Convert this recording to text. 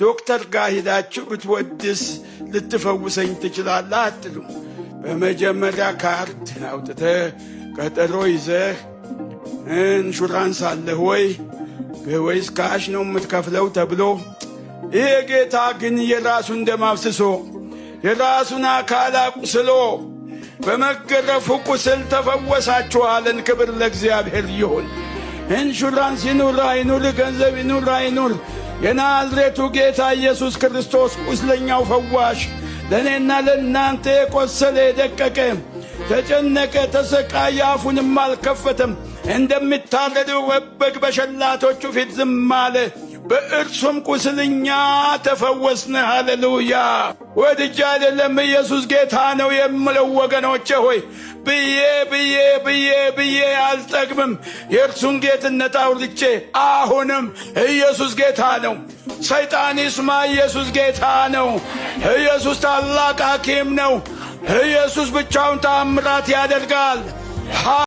ዶክተር ጋር ሄዳችሁ ብትወድስ ልትፈውሰኝ ትችላለህ አትሉ። በመጀመሪያ ካርድ አውጥተህ ቀጠሮ ይዘህ ኢንሹራንስ አለህ ወይስ ካሽ ነው የምትከፍለው ተብሎ፣ ይሄ ጌታ ግን የራሱን ደም አፍስሶ የራሱን አካል አቁስሎ በመገረፉ ቁስል ተፈወሳችኋልን። ክብር ለእግዚአብሔር ይሁን። ኢንሹራንስ ይኑር አይኑር፣ ገንዘብ ይኑር አይኑር፣ የናዝሬቱ ጌታ ኢየሱስ ክርስቶስ ቁስለኛው ፈዋሽ ለእኔና ለእናንተ የቆሰለ የደቀቀ ተጨነቀ፣ ተሰቃየ፣ አፉንም አልከፈተም። እንደሚታረድ በግ በሸላቶቹ ፊት ዝም አለ። በእርሱም ቁስልኛ ተፈወስን። ሃሌሉያ! ወድጄ አይደለም ኢየሱስ ጌታ ነው የምለው ወገኖቼ ሆይ፣ ብዬ አልጠግብም። የእርሱን ጌትነት አውርቼ አሁንም ኢየሱስ ጌታ ነው። ሰይጣን ይስማ፣ ኢየሱስ ጌታ ነው። ኢየሱስ ታላቅ ሐኪም ነው። ኢየሱስ ብቻውን ተአምራት ያደርጋል።